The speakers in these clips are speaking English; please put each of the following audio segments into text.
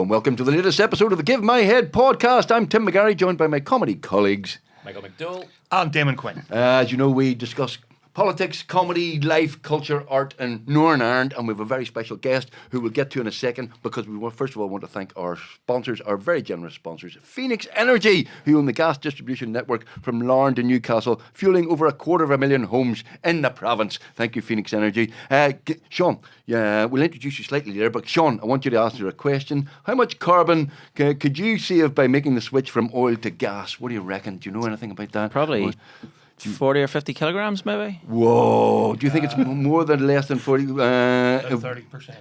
and welcome to the latest episode of the Give My Head podcast. I'm Tim McGarry, joined by my comedy colleagues Michael McDowell and Damon Quinn. As you know, we discuss politics, comedy, life, culture, art, and Northern Ireland, and we have a very special guest who we'll get to in a second, because we first of all want to thank our sponsors, our very generous sponsors, Phoenix Energy, who own the gas distribution network from Larne to Newcastle, fueling over 250,000 homes in the province. Thank you, Phoenix Energy. Sean, we'll introduce you slightly later, but Sean, I want you to answer a question. How much carbon could you save by making the switch from oil to gas? What do you reckon? Do you know anything about that? Probably 40 or 50 kilograms, maybe. Whoa! Do you think it's more than less than 40? 30%.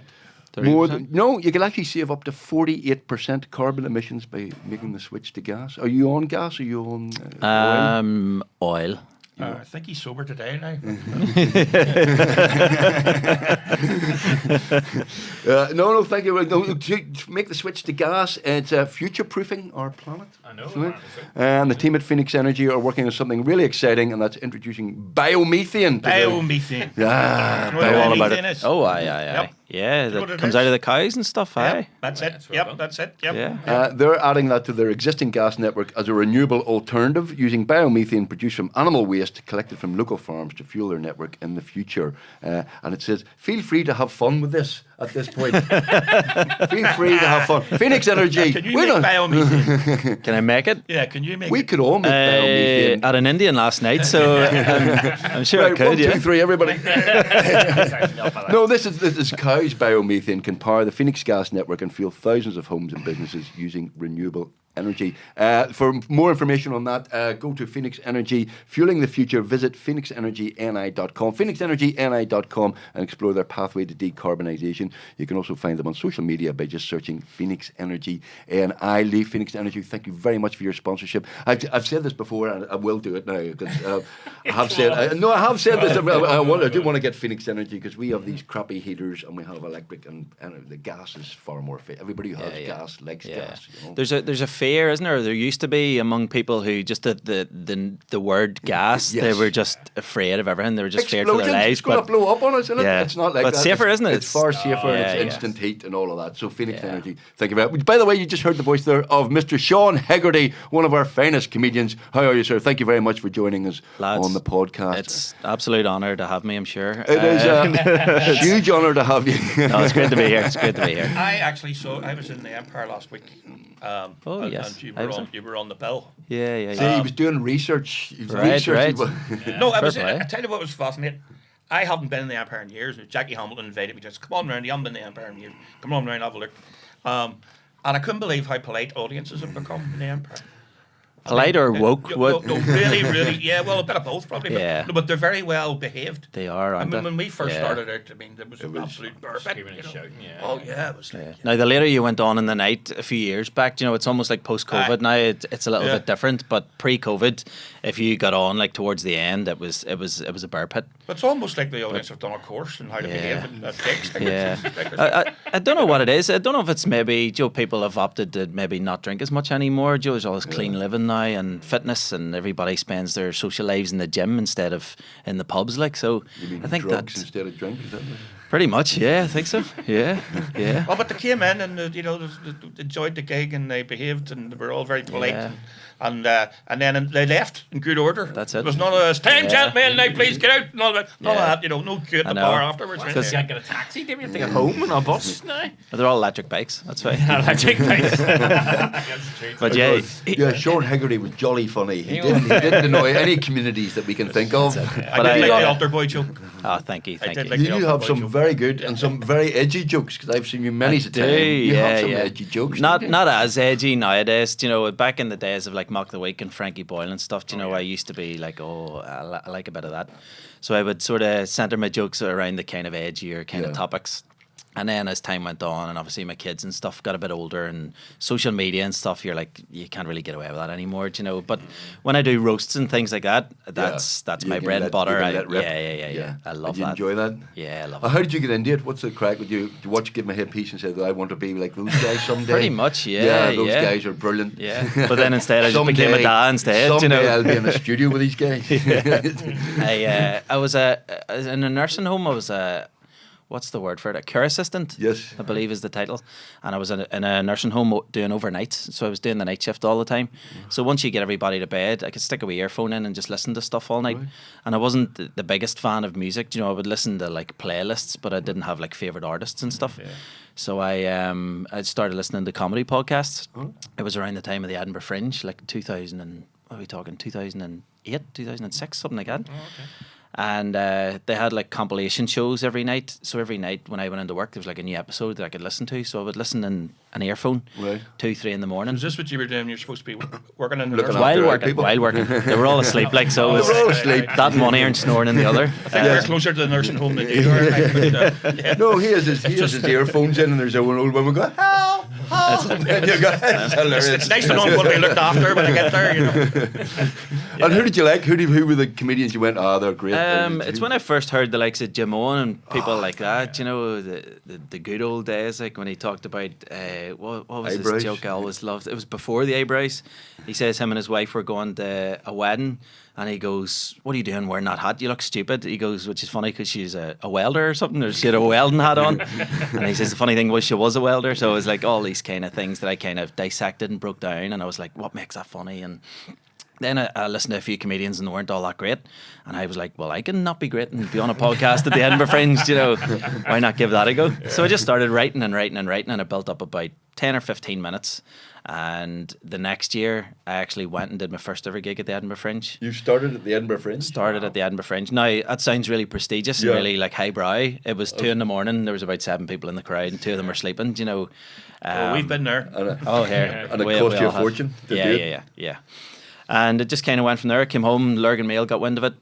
More than, no, you can actually save up to 48% carbon emissions by making the switch to gas. Are you on gas? Are you on oil? I think he's sober today now. No, thank you. No, to make the switch to gas, it's future-proofing our planet. I know. And the team at Phoenix Energy are working on something really exciting, and that's introducing biomethane. Biomethane. Yeah, You know what all about it. is? Oh, aye. Yep. Yeah, You know what that it comes is? out of the cows and stuff, aye. That's it. That's it. Yep. Yeah. They're adding that to their existing gas network as a renewable alternative, using biomethane produced from animal waste collected from local farms to fuel their network in the future. And it says, feel free to have fun with this at this point. Feel free to have fun. Phoenix Energy. Can you make biomethane? Can I make it? Yeah, can you make We it? could all make biomethane. At an Indian last night, so I'm sure I Right, could, 1, 2, yeah. 3, everybody. No, this is cows' biomethane can power the Phoenix gas network and fuel thousands of homes and businesses using renewable energy. For more information on that, go to Phoenix Energy Fueling the Future. Visit phoenixenergyni.com, phoenixenergyni.com, and explore their pathway to decarbonisation. You can also find them on social media by just searching Phoenix Energy. And I leave Phoenix Energy. Thank you very much for your sponsorship. I've said this before, and I will do it now, because I have said this. I do want to get Phoenix Energy, because we have these crappy heaters and we have electric, and the gas is far more efficient. Everybody who has gas likes gas. You know? There's a fear, isn't there? There used to be among people who just the word gas. Yes. They were just afraid of everything. They were just feared for their lives. It's going to blow up on us, isn't it? Yeah. It's not like But that. safer, isn't it? It's far safer. Yeah, It's instant heat and all of that. So Phoenix Yeah. Energy. Thank you very much. By the way, you just heard the voice there of Mr. Sean Hegarty, one of our finest comedians. How are you, sir? Thank you very much for joining us Lads, on the podcast. It's absolute honour to have me, I'm sure. It is a huge honour to have you. No, it's great to be here. It's great to be here. I was in the Empire last week. Yes. And I was you were on the bill. Yeah. See, he was doing research. He was Right. researching. No, I play. tell you what was fascinating. I haven't been in the Empire in years. Jackie Hamilton invited me, just come on round. You haven't been in the Empire in years. Come on round, have a look. And I couldn't believe how polite audiences have become in the Empire. Polite or woke? No, really, yeah. Well, a bit of both, probably. Yeah. But they're very well behaved. They are, I aren't mean, they? when we first Yeah. started out, there was an absolute burp. screaming and shouting, yeah. Oh, yeah, it was like... Yeah. Now, the later you went on in the night a few years back, it's almost like post-COVID now. It's a little bit different, but pre-COVID, if you got on like towards the end, it was a bear pit. But it's almost like the audience have done a course on how to behave in gigs. Yeah. I don't know what it is. I don't know if it's maybe people have opted to maybe not drink as much anymore. There's all this clean living now and fitness, and everybody spends their social lives in the gym instead of in the pubs. Like, so You mean I think drugs that instead of drink? Is that right? pretty much. Yeah, I think so. Yeah. Oh, but they came in and they enjoyed the gig and they behaved and they were all very polite. Yeah. And then they left in good order. That's it. There was none of this, time, gentlemen, now please get out, and all that. None of Yeah. that, no queue at I the know. bar afterwards. You can't get a taxi, do you have to get home on a bus now? They're all electric bikes. That's why. Electric bikes. But yeah, Yeah, Sean Hegarty was jolly funny. He didn't annoy any communities that we can think of. I But did I- like the altar boy joke. oh, thank you. I did you. like- You have some very good and some very edgy jokes, because I've seen you many a time. You have some edgy jokes. Not don't you? not as edgy nowadays. Back in the days of like Mock the Week and Frankie Boyle and stuff. I used to be like, I like a bit of that. So I would sort of centre my jokes around the kind of edgier kind of topics. And then as time went on, and obviously my kids and stuff got a bit older, and social media and stuff, you're like, you can't really get away with that anymore, But when I do roasts and things like that, that's You my can bread and butter. you can let rip. Yeah. I love Did you that. enjoy that? Yeah, I love How did you get into it? What's the crack with you? Did you watch Give My Head Piece and say, I want to be like those guys someday? Pretty much, yeah. Yeah, those guys are brilliant. Yeah, but then instead I just became a dad instead. Someday I'll be in a studio with these guys. I was in a nursing home. I was what's the word for it? A care assistant. Yes. I believe is the title. And I was in a nursing home doing overnights, so I was doing the night shift all the time. So once you get everybody to bed, I could stick a wee earphone in and just listen to stuff all night. Right. And I wasn't the biggest fan of music. You know, I would listen to like playlists, but I didn't have like favorite artists and stuff. Yeah. So I started listening to comedy podcasts. Oh. It was around the time of the Edinburgh Fringe, like 2000 and what are we talking? 2008, 2006, something like that. Oh, okay. And they had like compilation shows every night. So every night when I went into work, there was like a new episode that I could listen to. So I would listen in an earphone, 2, 3 in the morning. Is this what you were doing? You're supposed to be working in the while working. They were all asleep, like so. They were all asleep. That one ear and snoring in the other. I think we're closer to the nursing home than you are. No, he has his earphones in, and there's a old woman going, help. It's nice to know I'm going to be looked after when I get there, you know. And who did you like? Who were the comedians you went, they're great? It's when I first heard the likes of Jim Owen and people like that, you know, the good old days, like when he talked about, what was eyebrows. His joke I always loved? It was before the eyebrows. He says him and his wife were going to a wedding. And he goes, what are you doing wearing that hat? You look stupid. He goes, which is funny because she's a welder or something. Or she had a welding hat on. And he says the funny thing was she was a welder. So it was like all these kind of things that I kind of dissected and broke down. And I was like, what makes that funny? And then I listened to a few comedians and they weren't all that great. And I was like, well, I can not be great and be on a podcast at the Edinburgh Fringe, you know. Why not give that a go? So I just started writing and I built up about 10 or 15 minutes. And the next year, I actually went and did my first ever gig at the Edinburgh Fringe. You started at the Edinburgh Fringe? Started at the Edinburgh Fringe. Now, that sounds really prestigious and really like highbrow. It was 2 a.m. There was about 7 people in the crowd and 2 of them were sleeping, you know. We've been there. Here. And it cost you a fortune? Yeah. And it just kind of went from there. I came home, Lurgan Mail got wind of it,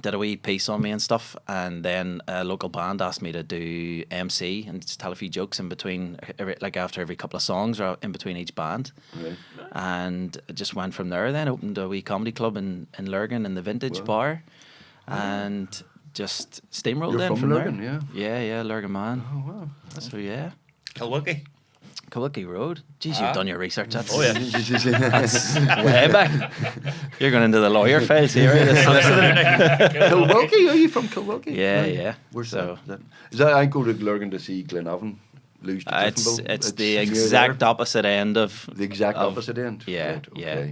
did a wee piece on me and stuff, and then a local band asked me to do MC and just tell a few jokes in between, like after every couple of songs or in between each band. Right. And it just went from there. Then opened a wee comedy club in Lurgan in the Vintage Bar, and just steamrolled You're in from Lurgan, there. Yeah, Lurgan man. Oh wow. So yeah. Kilwickie Road. Jeez, you've done your research. That's, that's way back. You're going into the lawyer files here. Kilwickie? Are you from Kilwickie? Yeah. Where's that? Is that I go to Lurgan to see Glenavon lose to Cliftonville? It's the exact opposite end of... The exact opposite end? Yeah, right, okay. Yeah.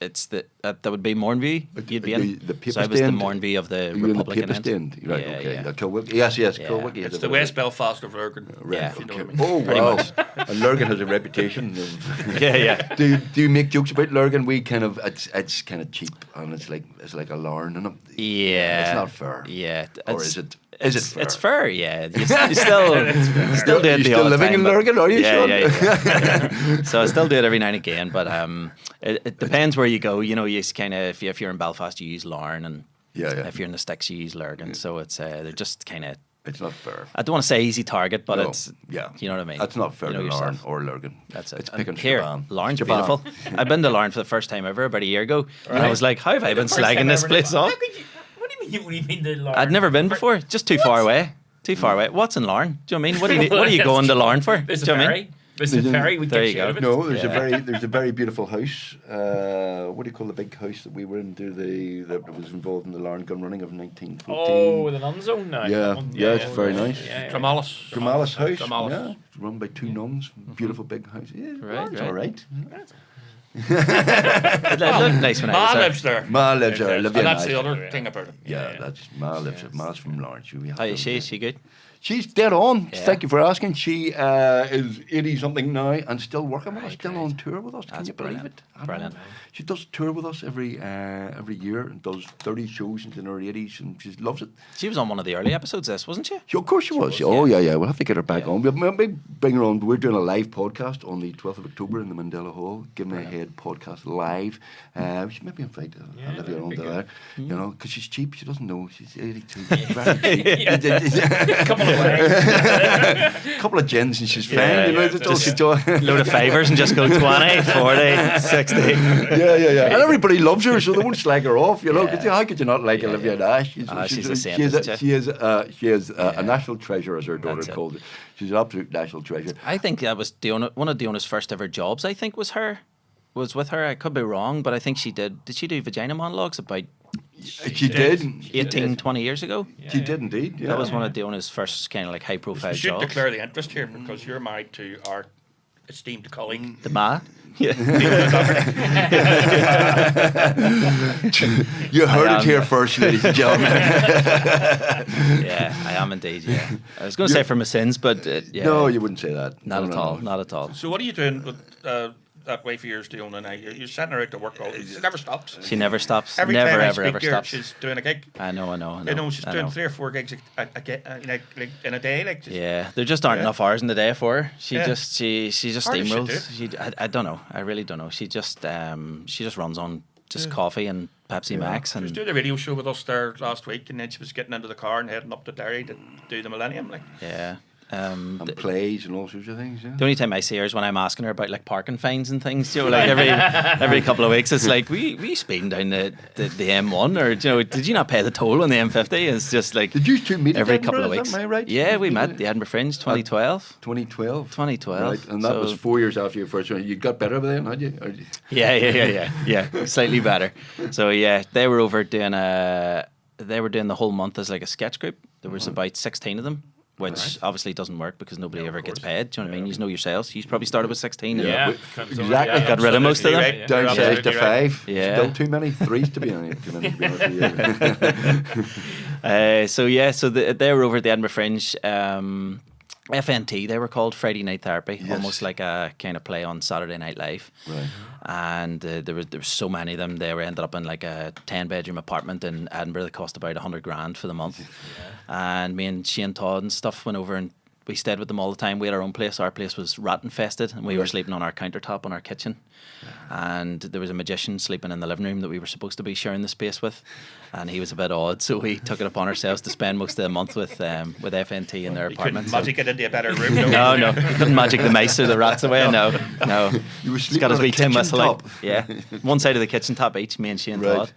It's the that would be Mornview. You'd be in. The Papist so I was end? the Mornview of the You're Republican in the end. Right, okay. Yeah. Kilwickie. Yes, Kilwickie. It's the West Belfast of Lurgan. Yeah. You know what I mean. Oh, wow. And Lurgan has a reputation. Yeah. Do you make jokes about Lurgan? We kind of it's kind of cheap and it's like a larn, isn't it? Yeah. It's not fair. Yeah. Or is it? Is it fair? It's fair, yeah. You still do it You're the still odd living time, in Lurgan, are you, Sean? Yeah. So I still do it every now and again, but it depends where you go. You know, you kind of if you're in Belfast, you use Larne, and if you're in the sticks, you use Lurgan. So it's they're just kind of. It's not fair. I don't want to say easy target, but it's you know what I mean. That's not fair to Larne or Lurgan. That's it. It's picking here, Larne's beautiful. I've been to Larne for the first time ever about a year ago, and I was like, how have I been slagging this place off? What do you mean to Larne? I'd never been before. Just too far away. Too far away. What's in Larne? Do you know what I mean? What are you going to Larne for? There's Do a you know what I ferry. mean? There's a ferry. There you go. No, there's a very beautiful house. What do you call the big house that we were in? That was involved in the Larne gun running of 1914. Oh, the nun zone now. Yeah, it's very nice. Dramalis House. Dramalis. Yeah, run by 2 nuns. Beautiful big house. Yeah, right. All right. It looked nice when I was lives there. Ma lives there. And that's the other thing about it. Yeah, that's Ma lives there. Ma's from Lawrence. How is she? Is she good? She's dead on. Yeah. Thank you for asking. She is 80-something now and still working with us, still on tour with us. Can you believe it? Brilliant. She does tour with us every year and does 30 shows in her 80s and she loves it. She was on one of the early episodes of this, wasn't she? Of course she was. Oh, yeah. We'll have to get her back on. We'll maybe bring her on. We're doing a live podcast on the 12th of October in the Mandela Hall. Give Me a Head podcast live. We should maybe invite Olivia on to that. You know, because she's cheap. She doesn't know. She's 82. Very cheap. Couple of gins and she's fine. You know, just load of fivers and just go 20, 40, 60. Yeah. And everybody loves her, so they won't slag her off. You know, how could you not like Olivia Nash? She's a saint. She is a national treasure, as her daughter called it. She's an absolute national treasure. I think that was one of Diona's first ever jobs. I think was with her. I could be wrong, but I think she did. Did she do vagina monologues about She did. 18, 20 years ago. She did indeed. Yeah. That was one of Diona's first kind of like high profile You should jobs. declare the interest here because you're married to our esteemed colleague. The Ma? Yeah. You heard it here first, ladies and gentlemen. Yeah, I am indeed, yeah. I was going to say for my sins, but yeah. No, you wouldn't say that. Not No, at no, all, no. not at all. So what are you doing with that way for years, Diona? Now you're sending her out to work all. She never stops. She never stops. Every never, time I ever, speak ever to her, stops. she's doing a gig. I know. You know, she's I doing know. 3 or 4 gigs in a day. Like, just, Yeah, there just aren't Yeah. enough hours in the day for her. She Yeah. just she just How does she do steamrolls. I don't know. I really don't know. She just runs on just coffee and Pepsi Max She was and doing a radio show with us there last week, and then she was getting into the car and heading up to Derry to do the Millennium. Like, yeah. And plays and all sorts of things. Yeah. The only time I see her is when I'm asking her about like parking fines and things. You know, like every couple of weeks, it's like, were you speeding down the M1, or you know, did you not pay the toll on the M50? It's just like Did you two meet at every couple of Edinburgh, weeks. is that right? Yeah, we met the Edinburgh Fringe 2012. 2012. 2012. Right, and that So- was 4 years after your first one. You got better by then, had you? Or Yeah, slightly better. So yeah, they were over doing the whole month as like a sketch group. There was about 16 of them, which obviously doesn't work because nobody ever gets paid. Do you know what I mean? You know yourselves. You probably started with 16. and Yeah, Exactly. Got rid of most of them. Right. Downsized to Absolutely right. 5. Yeah. Still too many. 3's to be honest. To be honest with you. So they were over at the Edinburgh Fringe. FNT, they were called, Friday Night Therapy, Yes. almost like a kind of play on Saturday Night Live. Right. And there was so many of them. They ended up in like a 10-bedroom apartment in Edinburgh that cost about 100 grand for the month. And me and Shane Todd and stuff went over and we stayed with them all the time. We had our own place. Our place was rat infested, and we were sleeping on our countertop in our kitchen. And there was a magician sleeping in the living room that we were supposed to be sharing the space with, and he was a bit odd. So we took it upon ourselves to spend most of the month with FNT in their you couldn't apartment. magic it into a better room. No, couldn't magic the mice or the rats away. No. You were He's sleeping got his on a wee tin kitchen whistle out. top. Yeah, one side of the kitchen top each, me and Shane Right. Todd.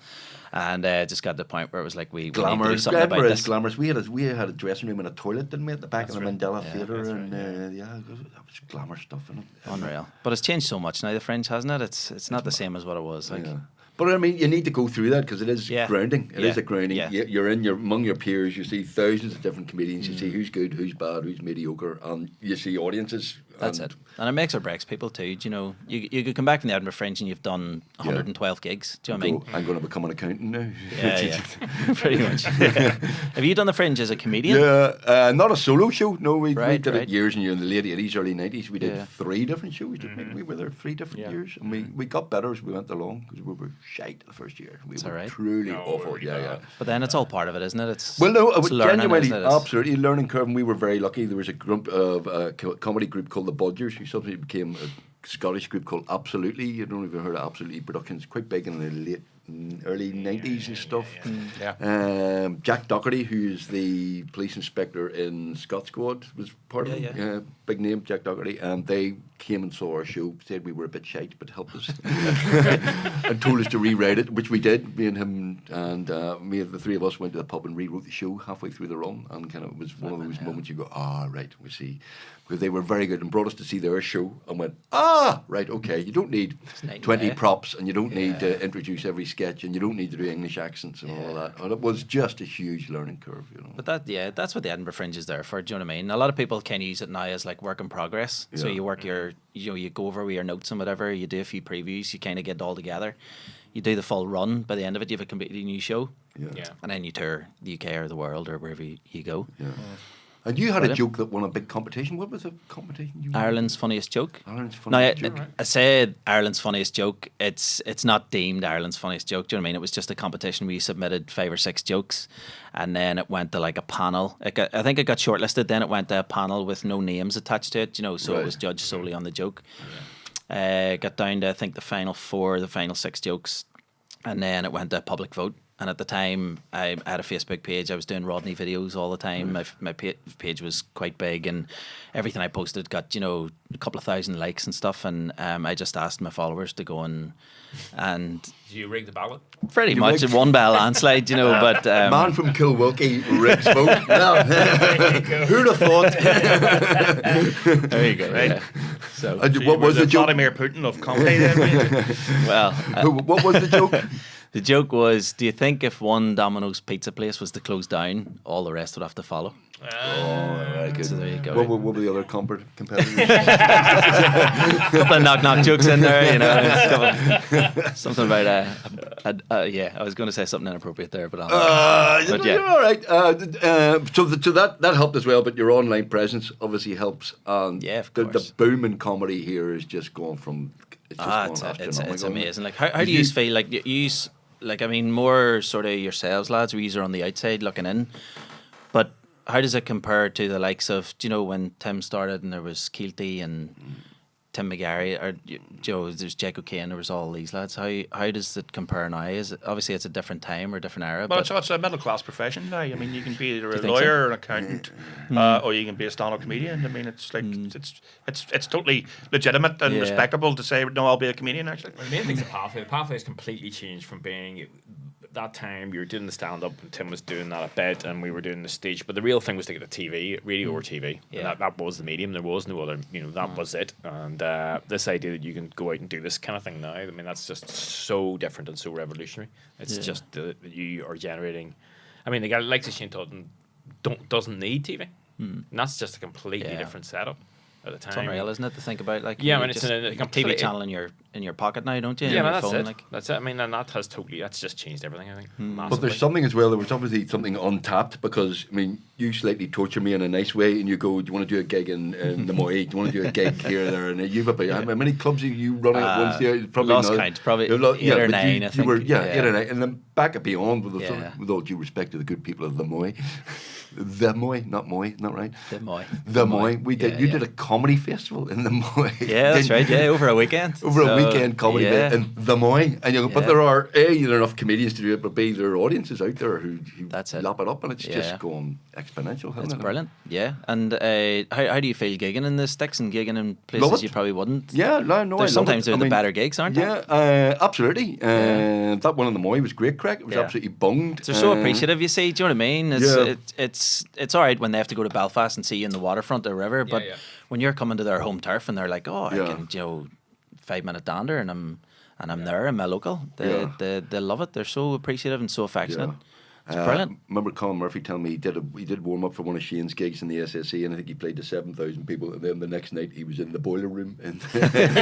And just got to the point where it was like we need to do Glamorous. something about Edinburgh is this. glamorous. We had a dressing room and a toilet, didn't we, at the back of the Mandela Theatre, and that was glamour stuff. In it. Unreal. But it's changed so much now, the Fringe, hasn't it? It's not the same as what it was. Like, Yeah. But I mean, you need to go through that because it is Yeah. grounding. It is Yeah. a grounding. Yeah. You're among your peers. You see thousands of different comedians. You see who's good, who's bad, who's mediocre, and you see audiences. That's it. And it makes or breaks people too. Do you know, you could come back from the Edinburgh Fringe and you've done 112 gigs. Do you know what I mean? I'm going to become an accountant now. Yeah. Pretty much. Have you done the Fringe as a comedian? Yeah, not a solo show. No, we Right, did right. it years and years in the late 80s, early 90s. We did Yeah. 3 different shows, didn't we? We were there 3 different years. And we got better as we went along because we were shite the first year. We were all right. truly awful. Yeah. But then it's all part of it, isn't it? It's Well, no, it's learning, genuinely, isn't it? It's- absolutely learning curve. And we were very lucky. There was a group of comedy group called the Bodgers, who subsequently became a Scottish group called Absolutely. You don't know if you've heard of Absolutely Productions. Quite big in the early 90s and stuff. Jack Doherty, who's the police inspector in Scott Squad, was part of it. Yeah. Big name, Jack Doherty. And they came and saw our show, said we were a bit shite, but helped us. And told us to rewrite it, which we did. Me and him and the 3 of us went to the pub and rewrote the show halfway through the run. And kind of it was one of those moments you go, right, we see. Because they were very good and brought us to see their show and went, right, okay, you don't need 20 props and you don't need to introduce every sketch and you don't need to do English accents and all of that. And it was just a huge learning curve, you know. But that's what the Edinburgh Fringe is there for. Do you know what I mean? A lot of people can use it now as like work in progress. So Yeah. you work you go over with your notes and whatever. You do a few previews. You kind of get it all together. You do the full run. By the end of it, you have a completely new show. Yeah. And then you tour the UK or the world or wherever you go. Yeah. And you had a Brilliant. joke that won a big competition. What was the competition you won? Ireland's funniest joke. Ireland's Now, funniest joke. I said Ireland's funniest joke. It's not deemed Ireland's funniest joke. Do you know what I mean? It was just a competition where you submitted 5 or 6 jokes, and then it went to like a panel. I think it got shortlisted. Then it went to a panel with no names attached to it. You know, so Right. it was judged solely on the joke. Got down to I think the final 4, the final 6 jokes, and then it went to a public vote. And at the time, I had a Facebook page. I was doing Rodney videos all the time. My page was quite big, and everything I posted got, a couple of thousand likes and stuff. And I just asked my followers to go and Do you rig the ballot? pretty much it won by a landslide, But Man from Kilwilkie rigs vote. No. Who'd have thought? there you go. Right. Yeah. So What was the joke? Vladimir Putin of comedy then? well, What was the joke? The joke was, do you think if one Domino's pizza place was to close down, all the rest would have to follow? Very good. So there you go. What were the other competitors? Couple of knock jokes in there, you know. Something about yeah. I was going to say something inappropriate there, but but you're all right. So that helped as well. But your online presence obviously helps. Yeah, of course. The boom in comedy here is just going from. It's amazing. Like, how do you feel? Like, I mean, more sort of yourselves, lads. We are on the outside looking in, but how does it compare to the likes of, you know, when Tim started and there was Keelty and Tim McGarry, or there's Jake O'Kane, there was all these lads. How does it compare now? Is it, obviously it's a different time or a different era. Well, but it's a middle class profession now. I mean, you can be either a think lawyer so? or an accountant, or you can be a stand-up comedian. I mean, it's like it's totally legitimate and respectable to say, no, I'll be a comedian. Actually, Well, the main thing's the pathway. The pathway has completely changed from being that time you were doing the stand-up and Tim was doing that a bit and we were doing the stage, but the real thing was to get the TV, radio or TV. Yeah. And that was the medium. There was no other, you know, that was it. And this idea that you can go out and do this kind of thing now, I mean, that's just so different and so revolutionary. It's just that you are generating. I mean, the guy like Shane Totten doesn't need TV. And that's just a completely different setup at the time. It's unreal, isn't it, to think about? Like, yeah, I mean, it's it's a TV channel in your pocket now, don't you? Yeah, man, your that's phone, it. like. That's it. I mean, and that's just changed everything, I think. But Massively. there's something as well. There was obviously something untapped because, I mean, you slightly torture me in a nice way and you go, do you want to do a gig in the Moy? Do you want to do a gig here or there? And you've about, how many clubs are you running at once there? Probably lost not. count, probably Yeah, 8 or but 9, I think. You were, 8 or 9. And then back and beyond, with all due respect to the good people of the Moy. The Moy, not Moy, not right. The Moy. The Moy. We did. Yeah, You did a comedy festival in the Moy. Yeah, that's right. Yeah, over a weekend. Over a weekend comedy in the Moy, and you go, but there are there are enough comedians to do it, but B, there are audiences out there who That's it. lap it up, and it's just going exponential. It's hasn't it? brilliant. Yeah. And how do you feel gigging in the sticks and gigging in Love places it. you probably wouldn't? Yeah, no, There's sometimes they're the better gigs, aren't they? Yeah, absolutely. That one in the Moy was great crack. It was absolutely bunged. They're so appreciative, you see. Do you know what I mean? Yeah. It's all right when they have to go to Belfast and see you in the waterfront or river, but when you're coming to their home turf and they're like, I can, 5-minute dander and I'm there in my local. They love it. They're so appreciative and so affectionate. Yeah. It's brilliant. Remember Colin Murphy telling me he did warm up for one of Shane's gigs in the SSE, and I think he played to 7,000 people, and then the next night he was in the boiler room in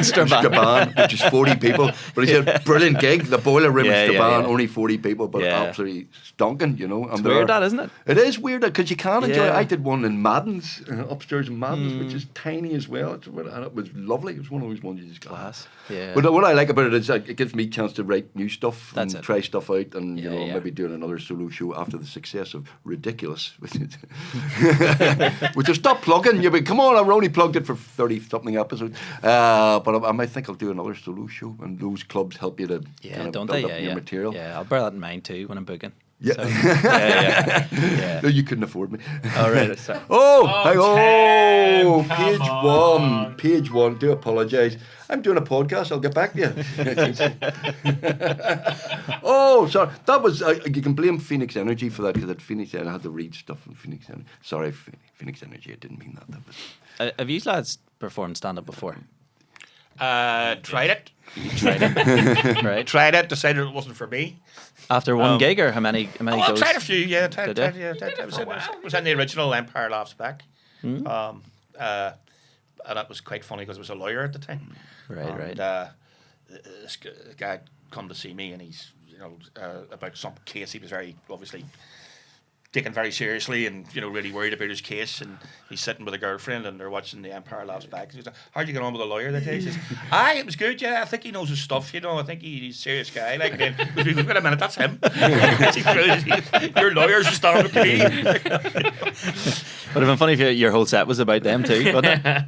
Strabane, which is 40 people. But he said, brilliant gig, the boiler room in Strabane, only 40 people, but absolutely stonking, And It's weird, that, isn't it? It is weird because you can't enjoy it. I did one in Madden's, upstairs in Madden's, which is tiny as well, and it was lovely. It was one of those ones you just Class. Yeah. But what I like about it is it gives me a chance to write new stuff That's and it. try stuff out, and maybe doing another solo show after the success of Ridiculous, which is stop plugging. You come on, I've only plugged it for 30 something episodes, but I might think I'll do another solo show, and those clubs help you to don't build they? up your material. Yeah, I'll bear that in mind too when I'm booking. Yeah. So, yeah. No, you couldn't afford me. All right. Tim, page one. Do apologise. I'm doing a podcast. I'll get back to you. Sorry. That was. You can blame Phoenix Energy for that because at Phoenix, I had to read stuff from Phoenix Energy. Sorry, Phoenix Energy. I didn't mean that. That was. Have you lads performed stand up before? Tried it. You tried it, right? Tried it. Decided it wasn't for me. After one gig, or how many I goes? tried a few. Yeah, tried. Did you? It was in the original Empire Laughs Back. And that was quite funny because I was a lawyer at the time. Right. This guy come to see me, and he's about some case he was very obviously taken very seriously, and really worried about his case. And he's sitting with a girlfriend, and they're watching The Empire Laughs Back. He says, "How'd you get on with the lawyer that day?" He says, it was good. Yeah, I think he knows his stuff. I think he's a serious guy. Like, then wait a minute, that's him. Your lawyer's a stand-up comedian. Would have been funny if your whole set was about them too, wouldn't it? Do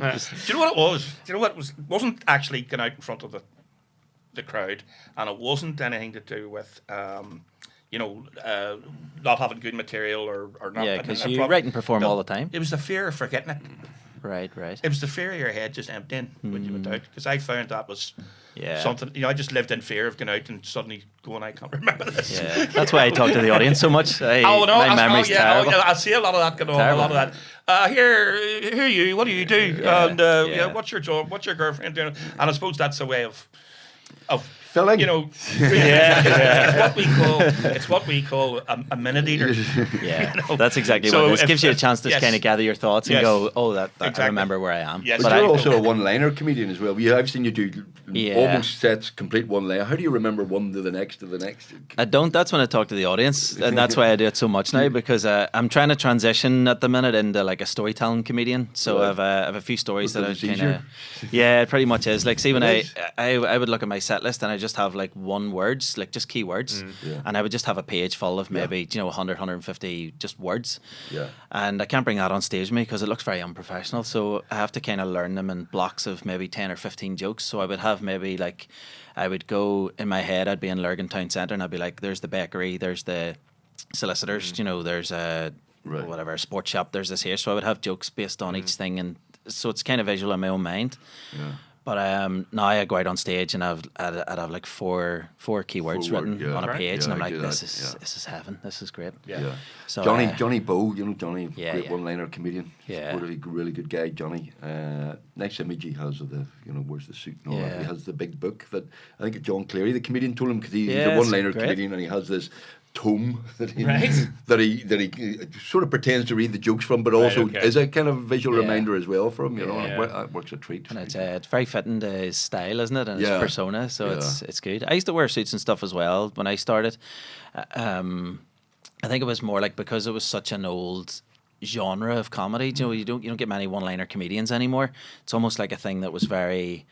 you know what it was? Do you know what it wasn't actually going out in front of the crowd, and it wasn't anything to do with not having good material or not. Yeah, because you write and perform all the time. It was the fear of forgetting it. Right. It was the fear of your head just emptying when you went out. Because I found that was something. I just lived in fear of going out and suddenly going, I can't remember this. Yeah, that's why I talk to the audience so much. My memory's terrible. I see a lot of that going on. A lot of that. Who are you? What do you do? And what's your job? What's your girlfriend doing? And I suppose that's a way of filling. You know, it's what we call a minute eater. Yeah, You know? that's exactly So what it is. if- Gives you a chance to yes. kind of gather your thoughts and Yes. go, oh, that Exactly. I remember where I am. Yes. But But you're I- also a one-liner comedian as well. I've seen you do Yeah. almost sets, complete one-liner. How do you remember one to the next to the next? I don't. That's when I talk to the audience, and that's why I do it so much now, because I'm trying to transition at the minute into like a storytelling comedian. So Right. I've a few stories that I It's kind easier. of. Yeah, it pretty much is. Like, see, when It I is. would look at my set list and I just have like one words, like just keywords, Yeah. and I would just have a page full of maybe 100, 150 just words. Yeah. And I can't bring that on stage with me because it looks very unprofessional. So I have to kind of learn them in blocks of maybe 10 or 15 jokes. So I would have maybe like, I would go in my head, I'd be in Lurgan Town Centre and I'd be like, there's the bakery, there's the solicitors, there's a Right. whatever sports shop, there's this here. So I would have jokes based on each thing. And so it's kind of visual in my own mind. Yeah. But now I go out on stage and I'd have like four keywords Four written yeah. on a Right. page, Yeah, and I'm I like, do this that, is yeah. this is heaven. This is great. Yeah. So Johnny Bow, Johnny, Yeah, great yeah. one-liner comedian. Yeah. Really good guy, Johnny. Nice image he has of the, wears the suit and all that. Yeah. He has the big book that I think John Cleary, the comedian, told him because he's Yeah, a it's one-liner great. comedian and he has this tome that he Right. that he sort of pretends to read the jokes from, but also okay. is a kind of visual Yeah. reminder as well for him. You know, Yeah. and it works a treat. And it's very fitting to his style, isn't it? And Yeah. his persona. So Yeah. it's good. I used to wear suits and stuff as well when I started. I think it was more like because it was such an old genre of comedy. You don't get many one-liner comedians anymore. It's almost like a thing that was very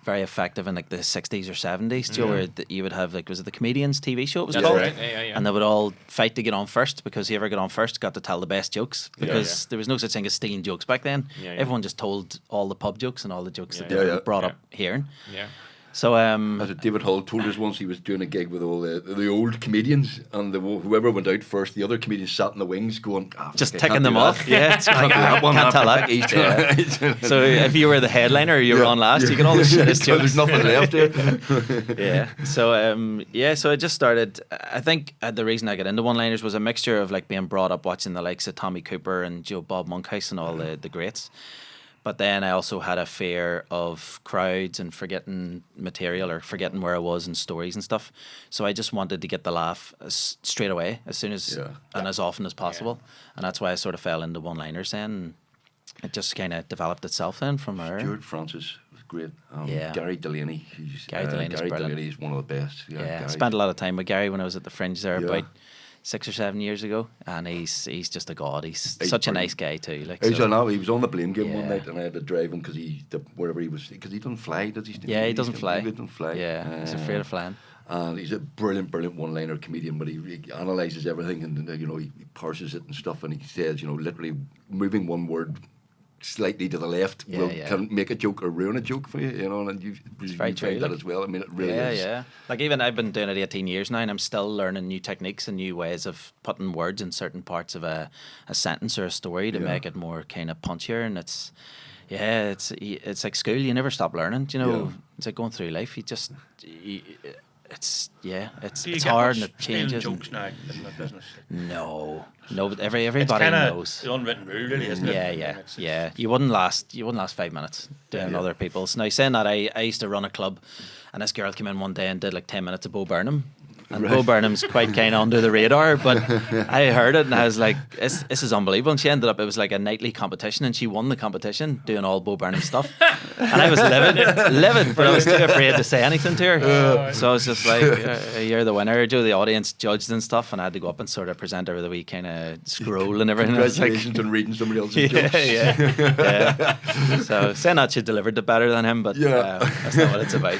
effective in like the 60s or 70s. Where you would have like, was it the Comedians TV show? It was That's called. right. Yeah. And they would all fight to get on first because whoever got on first got to tell the best jokes because yeah. there was no such thing as stealing jokes back then. Yeah, yeah. Everyone just told all the pub jokes and all the jokes that Yeah, they yeah. were brought Yeah. up hearing. Yeah. So As David Hull told us once, he was doing a gig with all the old comedians, and whoever went out first, the other comedians sat in the wings, going, just fuck, I ticking can't them do off. that. Yeah, it's like, That one, can't that tell that. Yeah. So if you were the headliner, you were on last. You get all the shittest So jokes. there's nothing left here. Yeah. So I just started. I think the reason I got into one-liners was a mixture of like being brought up watching the likes of Tommy Cooper and Bob Monkhouse and all the greats. But then I also had a fear of crowds and forgetting material or forgetting where I was in stories and stuff. So I just wanted to get the laugh straight away, as soon as Yeah. and as often as possible. And that's why I sort of fell into one-liners then. And it just kind of developed itself then from there. Stuart Francis was great. Yeah. Gary Delaney. Gary Delaney's brilliant. Delaney is one of the best. Yeah, I Gary. spent a lot of time with Gary when I was at the Fringe there Yeah. about 6 or 7 years ago, and he's just a god. He's He's such a brilliant. nice guy too. Like, He so, was on the Blame Game one Yeah. night, and I had to drive him because wherever he was, because he doesn't fly, does he? yeah, he doesn't fly. He doesn't fly. Yeah, he's afraid of flying. And he's a brilliant one-liner comedian, but he analyzes everything and he parses it and stuff, and he says, literally moving one word slightly to the left can make a joke or ruin a joke for you, and you very true, find that like- as well. I mean, it really Yeah, is. yeah. Like even I've been doing it 18 years now, and I'm still learning new techniques and new ways of putting words in certain parts of a sentence or a story to Yeah. make it more kind of punchier. And it's like school. You never stop learning. Yeah. It's like going through life. It's Do you it's get hard much and it stealing changes. jokes now in the business? No, but It's everybody kind of knows. the unwritten rule, really, isn't it? Yeah, I mean, yeah, it's- yeah. You wouldn't last 5 minutes doing Yeah. other people's. Now saying that, I used to run a club, and this girl came in one day and did like 10 minutes of Bo Burnham. And Bo Burnham's quite kind of under the radar, but I heard it and I was like, this is unbelievable. And she ended up, it was like a nightly competition, and she won the competition doing all Bo Burnham stuff. And I was livid, but I was too afraid to say anything to her. So I was just like, you're the winner. The audience judged and stuff, and I had to go up and sort of present her with a wee kind of scroll and everything. I was like, Congratulations on reading somebody else's jokes. yeah. So saying that she delivered it better than him, but that's not what it's about.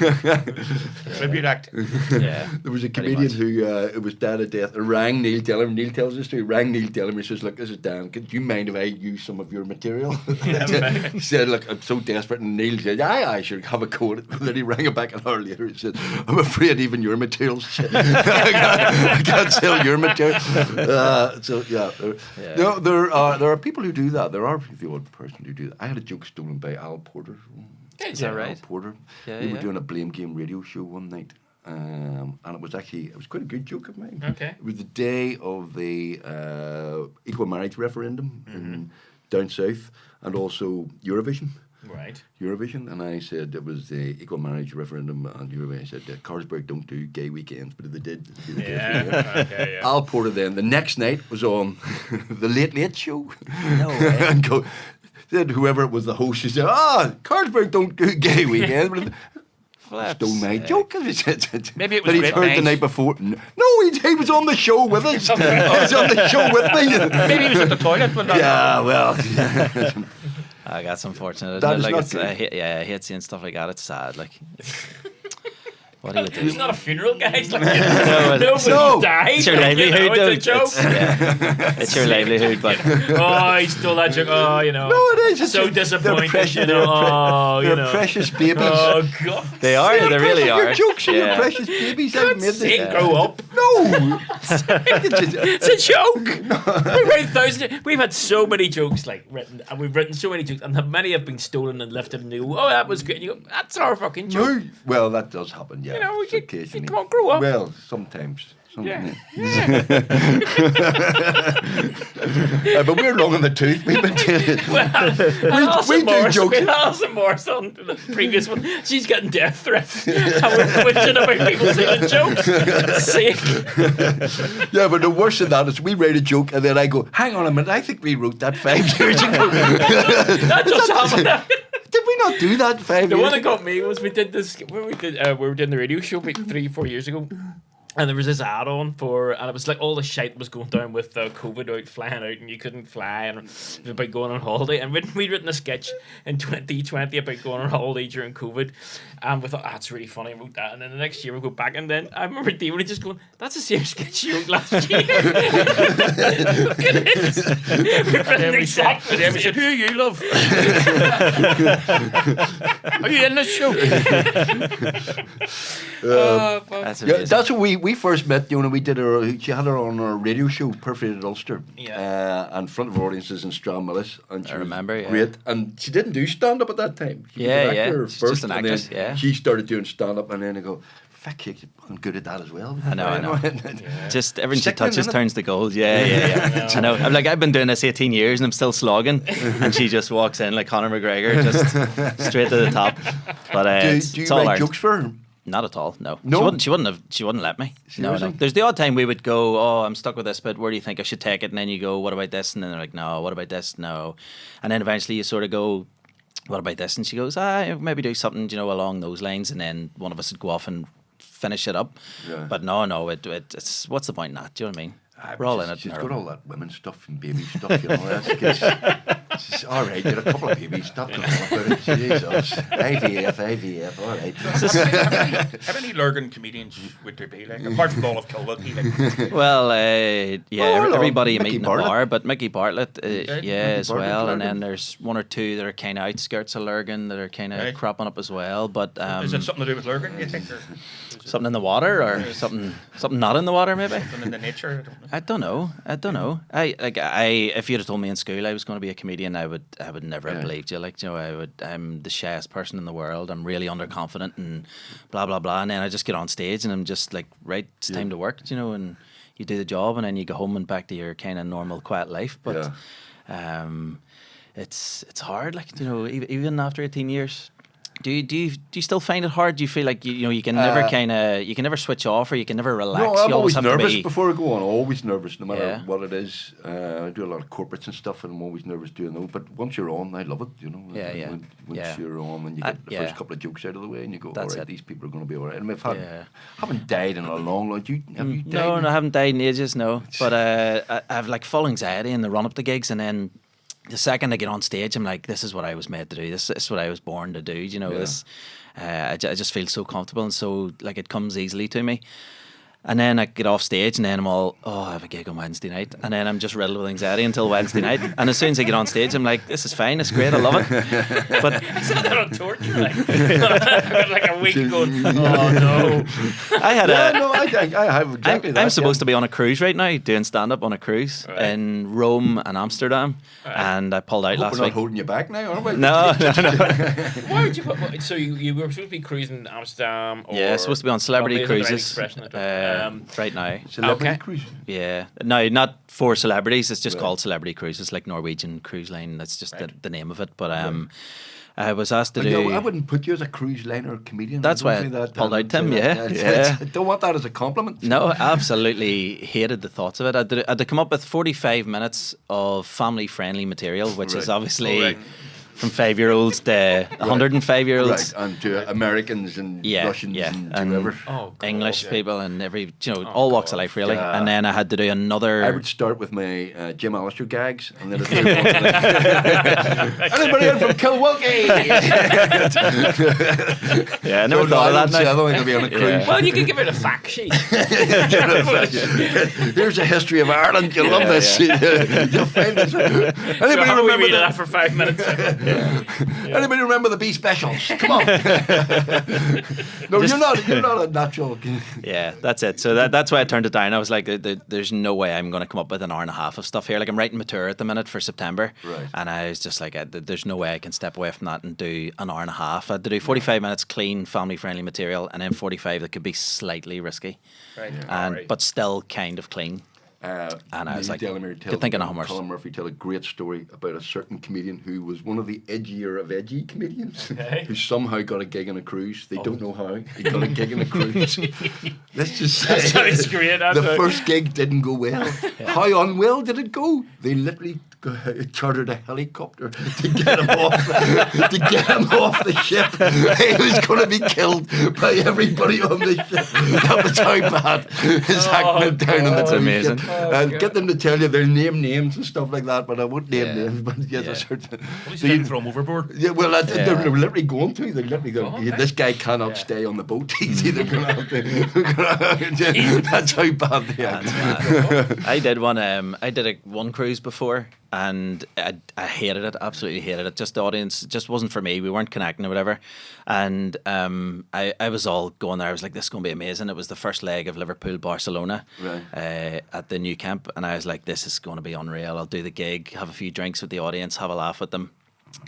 Tribute act. Yeah. There was a Pretty comedian who it was died of death and rang Neil Tellum. Neil tells us to rang Neil Tellum. He says, "Look, this is Dan. Do you mind if I use some of your material?" He said, "Look, I'm so desperate." And Neil said, "I should have a quote." And then he rang it back an hour later. He said, "I'm afraid even your material's shit. I can't sell your material." No, there are people who do that. There are the odd person who do that. I had a joke stolen by Al Porter. Is that right? Al Porter. Yeah, We were yeah. doing a Blame Game radio show one night. And it was quite a good joke of mine. Okay. It was the day of the equal marriage referendum in down south, and also Eurovision. Right. Eurovision, and I said it was the equal marriage referendum, and Eurovision. I said Carlsberg don't do gay weekends, but if they did, it'd be the case for me. Okay, yeah. Al Porter then the next night was on the Late Late Show, No way. and said whoever it was the host, she said, Carlsberg don't do gay weekends, but stole my joke. Maybe it was that he'd Red heard the Night. night before. No, he was on the show with us. He was on the show with me. Maybe he was at the toilet. But Yeah, well, That's unfortunate. That Isn't is it? Like not it's, good. I hate seeing stuff like that. It's sad. Like, what do you do? It's not a funeral, guys. Like, No, No. died. It's your like, livelihood, though. It's a joke. It's your livelihood, but Oh, he stole that joke. Oh, you know. no, it is. It's So they're disappointed. precious, You know. Oh, you they're know. precious babies. Oh God. they are. They really Your are. jokes are your Yeah. precious babies. I've made Say this. grow up. No. It's a joke. We've had so many jokes written, and we've written so many jokes, and many have been stolen and lifted, and you go, "Oh, that was good." And you go, "That's our fucking joke." No. Well, that does happen, yeah. You know, we could- occasionally. come on, grow up. Well, sometimes. Yeah. But we're long in the tooth. We've been doing it. Alison do Morris, jokes. Alison Morris on the previous one. She's getting death threats. And we're twitching about people saying jokes. Sick. Yeah, but the worst of that is we write a joke and then I go, hang on a minute, I think we wrote that 5 years ago. That just happened. Did we not do that 5 The years one that ago? got me was we did this when we were doing the radio show about 3-4 years ago. And there was this ad on and it was like all the shite was going down with COVID out, flying out, and you couldn't fly, and it was about going on holiday. And we'd written a sketch in 2020 about going on holiday during COVID, and we thought, that's really funny, I wrote that. And then the next year we go back, and then I remember Damon just going, that's the same sketch you wrote last year. Look at this. We've written exactly the Then we same. said, "Who are you, love? Are you in this show?" That's Yeah, amazing. that's when we first met. You know, we did she had her on our radio show, Perforated Ulster, in front of audiences in Stranmillis, and she I was remember, yeah. great. And she didn't do stand up at that time. She was Yeah, an yeah. actor She's first, just an and actress, then yeah. she started doing stand up, and then I go, "Fuck, you're fucking good at that as well." I know. Just everything she Sickening, touches isn't it? turns to gold. Yeah. I know. I'm like, I've been doing this 18 years and I'm still slogging, and she just walks in like Conor McGregor, just straight to the top. But Do it's you all write learned. jokes for her? Not at all. No. No? She wouldn't let me. No. Seriously? There's the odd time we would go, oh, I'm stuck with this bit. Where do you think I should take it? And then you go, what about this? And then they're like, no. What about this? No. And then eventually you sort of go, what about this? And she goes, maybe do something, along those lines. And then one of us would go off and finish it up. Yeah. But no, it's what's the point in that? Do you know what I mean? We're all in it. She's now. got all that women stuff and baby stuff, It's all right, you're a couple of babies. Stop talking about it. Jesus. IVF, all right. How many Lurgan comedians would there be? Like, apart from all of Kilwilkie, like, Well, Oh, everybody you Mickey meet in the Bartlett. bar, but Mickey Bartlett, as Bartlett's well. And then Lurgan. there's one or two that are kind of outskirts of Lurgan that are kind of Right. cropping up as well. But is it something to do with Lurgan, you think? Or something in the water or something not in the water, maybe? something in the nature? I don't know. I don't know. If you'd have told me in school I was going to be a comedian, I would never have believed you. Like, I'm the shyest person in the world. I'm really underconfident and blah blah blah. And then I just get on stage and I'm just like, right, it's time to work. And you do the job and then you go home and back to your kind of normal quiet life. But it's hard. Like, even after 18 years. Do you still find it hard? Do you feel like you can never you can never switch off or you can never relax? No, I'm you always have to nervous be, before I go on. Always nervous, no matter Yeah. what it is. I do a lot of corporates and stuff, and I'm always nervous doing those. But once you're on, I love it. Yeah. Once you're on, and you get the first couple of jokes out of the way, and you go, That's all right, it. these people are going to be all right. And I've haven't died in a long, have you died? No, I haven't died in ages, no. But I have like full anxiety in the run up to gigs, and then the second I get on stage, I'm like, this is what I was made to do. This is what I was born to do. This. I just feel so comfortable and so like it comes easily to me. And then I get off stage and then I'm all, I have a gig on Wednesday night. And then I'm just riddled with anxiety until Wednesday night. And as soon as I get on stage, I'm like, this is fine, it's great, I love it. But Is that on tour? Like a week going, oh no. I had I have exactly that. I'm supposed to be on a cruise right now, doing stand-up on a cruise in Rome and Amsterdam. And I pulled out We're last not week. holding you back now, are we? No. Why would you put? So you were supposed to be cruising Amsterdam? Or Yeah, it's supposed to be on Celebrity Probably isn't the right Cruises expression, I don't know. right now. Celebrity Okay. cruise. Yeah, no, not for celebrities. It's just Right. called Celebrity Cruises, like Norwegian Cruise Line. That's just the name of it. But I was asked to But do. no, I wouldn't put you as a cruise liner comedian. That's why I pulled out, Tim. Yeah. I don't want that as a compliment. No, absolutely hated the thoughts of it. I had to come up with 45 minutes of family-friendly material, which is obviously from 5-year-olds to 105-year-olds. Right, and to Americans and Russians and whoever. English people and all walks of life, really. And then I had to do another... I would start with my Jim Allister gags, and then anybody in from Kilwilkie? I never thought of that. I don't think I'll be on a cruise. Well, you can give it a fact sheet. Here's a history of Ireland. You'll love this. You'll find this. Anybody remember that for 5 minutes? Anybody remember the B specials? Come on. No, you're not a natural. Yeah, that's it. So that's why I turned it down. I was like, there's no way I'm going to come up with an hour and a half of stuff here. Like, I'm writing my tour at the minute for September. Right. And I was just like, there's no way I can step away from that and do an hour and a half. I had to do 45 minutes clean, family-friendly material, and then 45 that could be slightly risky. Right. But still kind of clean. And I was like, good thinking of Hummers. Colin Murphy tell a great story about a certain comedian who was one of the edgier of edgy comedians who somehow got a gig on a cruise. They don't know how. He got a gig on a cruise. Let's just say that sounds great. The first gig didn't go well. How unwell did it go? They literally chartered a helicopter to get him off the ship. He was going to be killed by everybody on the ship. That was how bad his act went down on the That's amazing. Get them to tell you they'll name names and stuff like that, but I won't name names. But yes, Well, you didn't throw him overboard. Yeah, well, they're literally going to. They're literally going. This guy cannot stay on the boat. He's either going to have to. That's how bad they are. I did one. I did one cruise before, and I hated it. Absolutely hated it. Just the audience just wasn't for me. We weren't connecting or whatever. And I was all going there. I was like, this is going to be amazing. It was the first leg of Liverpool-Barcelona at the new camp, and I was like, this is going to be unreal. I'll do the gig, have a few drinks with the audience, have a laugh with them.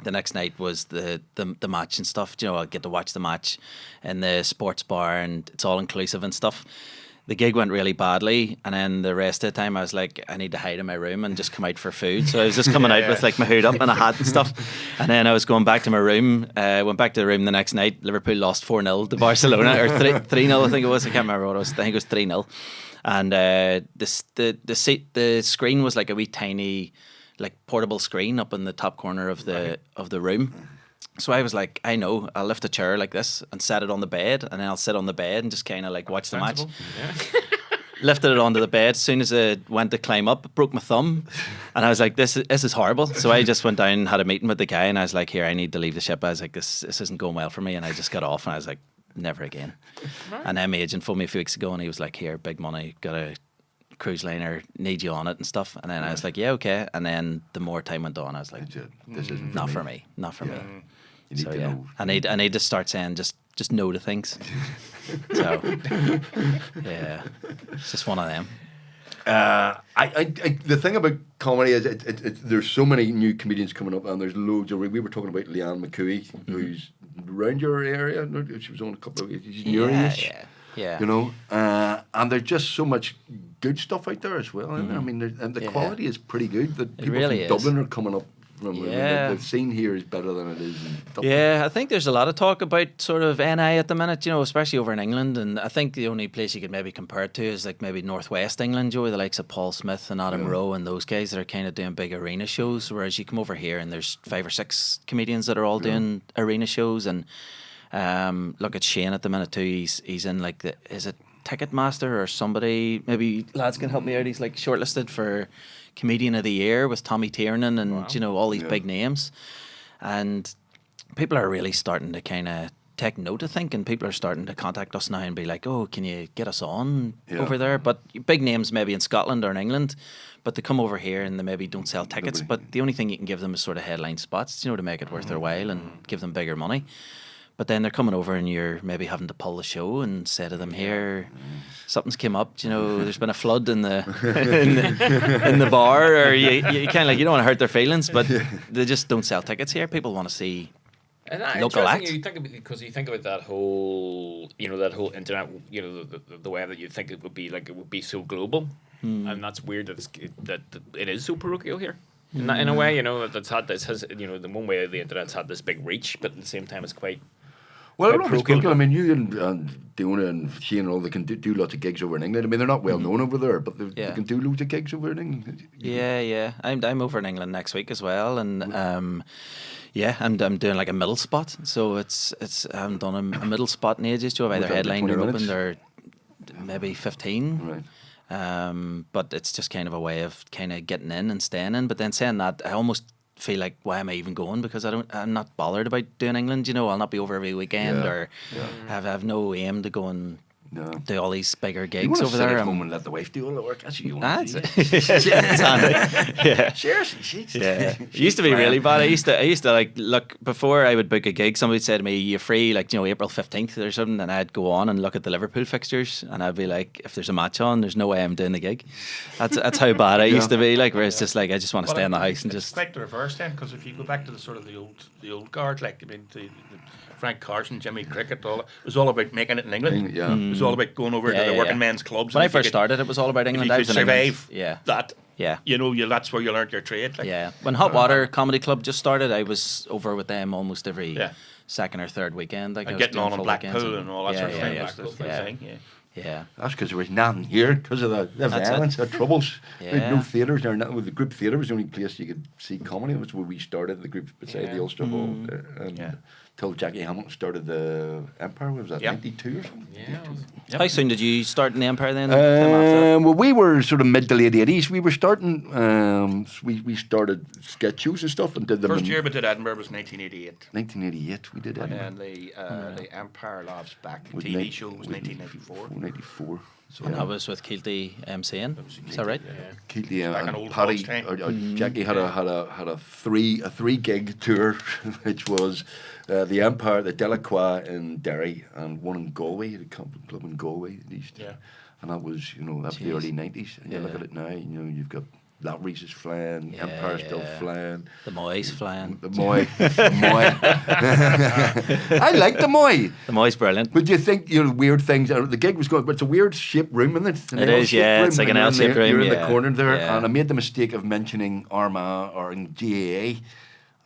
The next night was the match and stuff. I'll get to watch the match in the sports bar, and it's all inclusive and stuff. The gig went really badly, and then the rest of the time I was like, I need to hide in my room and just come out for food. So I was just coming out with like my hood up and a hat and stuff. And then I was going back to my room. Went back to the room the next night. Liverpool lost 4-0 to Barcelona, or 3-0 I think it was. I can't remember what it was. I think it was 3-0. And the screen was like a wee tiny, like portable screen up in the top corner of the room. So I was like, I know, I'll lift a chair like this and set it on the bed, and then I'll sit on the bed and just kind of like watch the match. Yeah. Lifted it onto the bed. As soon as it went to climb up, broke my thumb, and I was like, this is horrible. So I just went down and had a meeting with the guy, and I was like, here, I need to leave the ship. I was like, this isn't going well for me, and I just got off, and I was like, never again. And then my agent phoned me a few weeks ago, and he was like, here, big money, got a cruise liner, need you on it and stuff. And then I was like, yeah, okay. And then the more time went on, I was like, this isn't not for me. Not for me. You need to know. I need to start saying just no to things. So yeah, it's just one of them. The thing about comedy is there's so many new comedians coming up, and there's loads. We were talking about Leanne McCooey, who's around your area. She was on a couple of years. Yeah. You know, and there's just so much good stuff out there as well. I mean, and the quality is pretty good. The people really from is. Dublin are coming up. The scene here is better than it is in Dublin. Yeah, I think there's a lot of talk about sort of NI at the minute, especially over in England. And I think the only place you could maybe compare it to is like maybe Northwest England, the likes of Paul Smith and Adam Rowe and those guys that are kind of doing big arena shows. Whereas you come over here and there's 5 or 6 comedians that are all doing arena shows. And look at Shane at the minute too. He's in like is it Ticketmaster or somebody? Maybe lads can help me out. He's like shortlisted for Comedian of the Year with Tommy Tiernan and all these big names, and people are really starting to kind of take note, I think, and people are starting to contact us now and be like, oh, can you get us on over there? But big names maybe in Scotland or in England, but they come over here and they maybe don't sell tickets, but the only thing you can give them is sort of headline spots, to make it worth their while and give them bigger money. But then they're coming over and you're maybe having to pull the show and say to them, here, something's came up, there's been a flood in the in the bar, or you kind of you don't want to hurt their feelings, but they just don't sell tickets here. People want to see local acts. You think about, because you think about that whole, that whole internet, the way that you think it would be so global, and that's weird that it is so parochial here. In a way, you know, that's had this has, you know, the one way the internet's had this big reach, but at the same time, it's quite. Well, I'm not spoken. I mean, you and Diona and Shane and all, they can do lots of gigs over in England. I mean, they're not well known over there, but they can do loads of gigs over in England. Yeah. I'm over in England next week as well, and I'm doing like a middle spot. So it's I haven't done a middle spot in ages. So I've either headlined or opened or maybe 15. Right. But it's just kind of a way of kind of getting in and staying in. But then saying that, I almost feel like, why am I even going? Because I'm not bothered about doing England. You know, I'll not be over every weekend or have no aim to go and do all these bigger gigs over there. At home and let the wife do all the work. That's what you want. That's it. Yeah. Seriously, It used to be really bad. I used to like look before I would book a gig. Somebody said to me, "You're free, like, you know, April 15th or something," and I'd go on and look at the Liverpool fixtures, and I'd be like, "If there's a match on, there's no way I'm doing the gig." That's how bad I used to be. Like, where it's just like I just want to stay in the house and just. It's quite the reverse then, because if you go back to the sort of the old guard, like, I mean, the Frank Carson, Jimmy Cricket, it was all about making it in England. Yeah. It was all about going over to the working men's clubs. When I first started, it was all about England. If you could survive that, yeah, you know, that's where you learned your trade. Like. Yeah. When Hot Water Comedy Club just started, I was over with them almost every second or third weekend. Like, and getting on in Blackpool and all that sort of thing. Yeah. That's because there was nothing here because of the violence, the troubles. Yeah. There was no theatres there. With the group theatre was the only place you could see comedy. It was where we started the group beside the Ulster Hall. Till Jackie Hamilton started the Empire. Was that 92 or something? Yeah. How soon did you start in the Empire then? Well, we were sort of mid to late 80s. We were starting. We started sketch shows and stuff and did them. First year we did Edinburgh was 1988. 1988 we did Edinburgh. And the Empire Laughs Back TV show was 1994. 94. So and that was with Keelty MCing. Is that right? Yeah. Keelty and Paddy. Jackie had a three gig tour, which was the Empire, the Delacroix in Derry, and one in Galway, the club in Galway. And that was, you know, that was the early 90s. And you look at it now, you know, you've got Lavery's is flying, Empire still flying. The Moy's flying. The Moy. I like the Moy. The Moy's brilliant. But do you think, you know, weird things? The gig was good, but it's a weird shaped room, isn't it? It is, yeah. It's like an L-shaped room. You're in the corner there, and I made the mistake of mentioning Armagh or in GAA.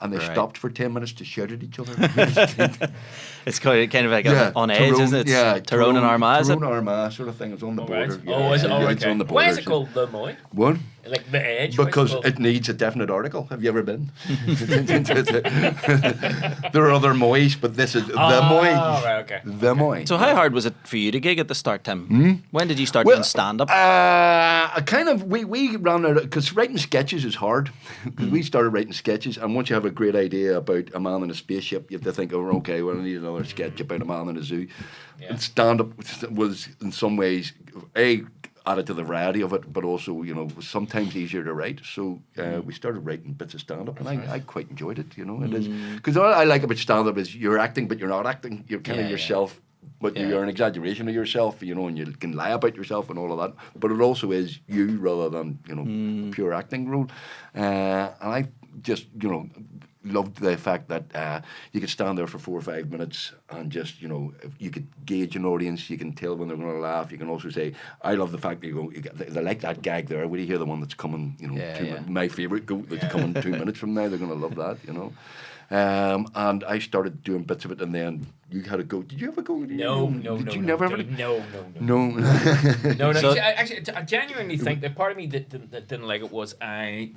And they stopped for 10 minutes to shout at each other. It's kind of like on edge, Tyrone, isn't it? Yeah, Tyrone and Armagh, is it? Tyrone Armagh sort of thing. It's on the border. Right. Oh, is it? Oh, it's on the border. Why is it called the Moy? What? Like the edge? Because it needs a definite article. Have you ever been? There are other Moys, but this is the Moy. Oh, right, okay. The Moy. So how hard was it for you to gig at the start, Tim? When did you start doing stand-up? We ran out, because writing sketches is hard. Because we started writing sketches, and once you have a great idea about a man in a spaceship, you have to think, oh, okay, well, I need another sketch about a man in a zoo. Yeah. And stand-up was, in some ways, added to the variety of it, but also, you know, was sometimes easier to write. So we started writing bits of stand-up, and I quite enjoyed it, you know. It is, because what I like about stand-up is you're acting, but you're not acting. You're kind of yourself, but you're an exaggeration of yourself, you know, and you can lie about yourself and all of that. But it also is you rather than, you know, a pure acting role. And I just, you know, loved the fact that you could stand there for 4 or 5 minutes and just, you know, you could gauge an audience, you can tell when they're going to laugh. You can also say, I love the fact that they like that gag there. When you hear the one that's coming, you know, my favourite goat that's coming 2 minutes from now, they're going to love that, you know. And I started doing bits of it, and then you had a go. Did you have a go? No. Never have it? No. So, I genuinely think that part of me that didn't like it was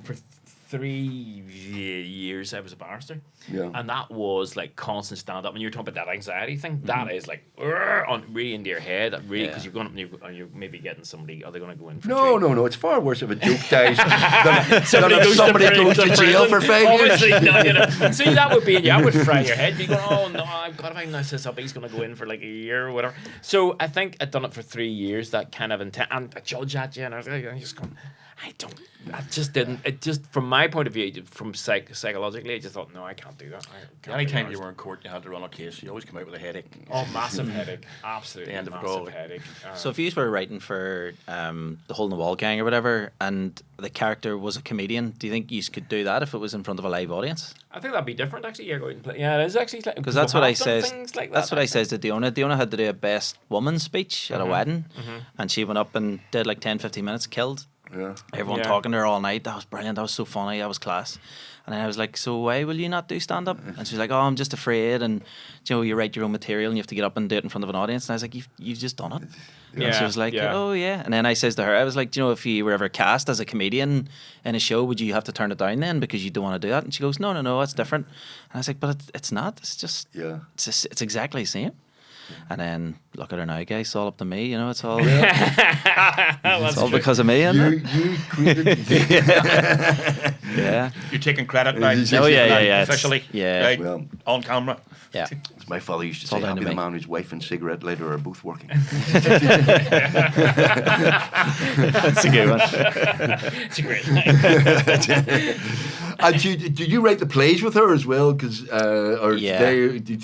for 3 years I was a barrister, and that was like constant stand up. And you're talking about that anxiety thing, that is like really into your head, really, because you're maybe getting somebody. Are they going to go in for No. It's far worse if a joke dies than somebody goes to jail for 5 years. No, you know. See, that would be that would fry your head. You're going, oh no, I've got to find this up. He's going to go in for like a year or whatever. So I think I'd done it for 3 years. That kind of intent, and a judge at you, and I was like, just going, I just didn't. It just, from my point of view, from psychologically, I just thought, no, I can't do that. Anytime you were in court, you had to run a case. You always come out with a headache. Oh, massive headache, absolutely, the end of it massive all. headache. So if you were writing for the Hole in the Wall gang or whatever, and the character was a comedian, do you think you could do that if it was in front of a live audience? I think that'd be different, actually. Yeah, go out and play. Yeah, it is actually, because that's what I says. Like that's what I says to Diona. Diona had to do a best woman speech at a wedding, and she went up and did like 10-15 minutes, killed. Yeah. Everyone talking to her all night. That was brilliant. That was so funny. That was class. And then I was like, so why will you not do stand-up? And she's like, oh, I'm just afraid. And, you write your own material and you have to get up and do it in front of an audience. And I was like, you've just done it. And she was like, oh, yeah. And then I says to her, I was like, if you were ever cast as a comedian in a show, would you have to turn it down then because you don't want to do that? And she goes, no, it's different. And I was like, but it's not. It's just, it's exactly the same. And then look at her now, guys. It's all up to me, It's all it's all because of me, isn't it? You created. Yeah. You're taking credit now. Yeah. Officially. Yeah. Right, Well, on camera. Yeah. as my father used to It's all say, down to happy the me. man whose wife and cigarette lighter are both working. That's a good one. It's a great And do you write the plays with her as well? Because do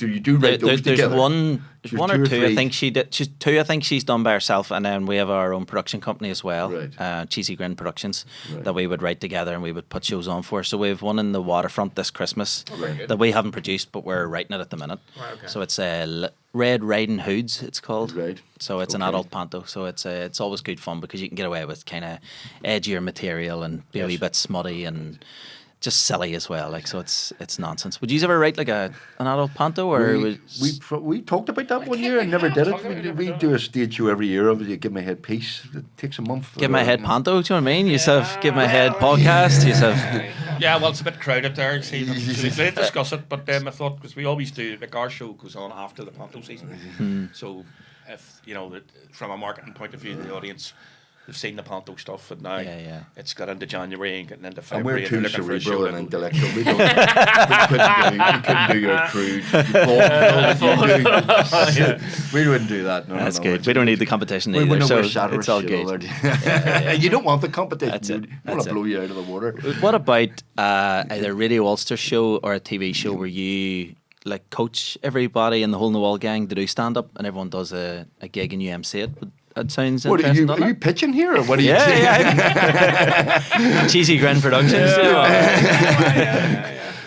you do write those There's together? There's one or two. I three? think she did. She's two. I think she's done by herself, and then we have our own production company as well, Right. Cheesy Grin Productions, Right. that we would write together and we would put shows on for. So we have one in the Waterfront this Christmas Very good. that we haven't produced, but we're writing it at the minute. Right, okay. So it's Red Riding Hoods. It's called. Right. So it's an Okay. adult panto. So it's always good fun because you can get away with kind of edgier material and be a wee bit smutty and just silly as well. Like, so it's nonsense. Would you ever write like an adult panto, or We talked about that one year and never did it. We do a stage show every year of it. You Give My Head Piece. It takes a month. Give My Head Panto? Do you know what I mean? You have Give My Head podcast. You have Yeah, well, it's a bit crowded there. See, we did discuss it, but I thought, because we always do, like, our show goes on after the Panto season. So, if, from a marketing point of view, the audience, they've seen the Panto stuff, and now it's got into January and getting into And February. we're too they're looking for a show cerebral and that- intellectual. We couldn't do your crude. We wouldn't do that. No, that's no, good. We don't need the competition We either, know so we're satirists, it's all you know, good. you don't want the competition. That's it. You want That's to it. blow you out of the water. What about either Radio Ulster show or a TV show where you like coach everybody in the Hole in the Wall gang to do stand up and everyone does a gig and you MC it? That sounds What are interesting. you? doesn't Are you it? pitching here, or what are you saying? Yeah. Cheesy Grin Productions.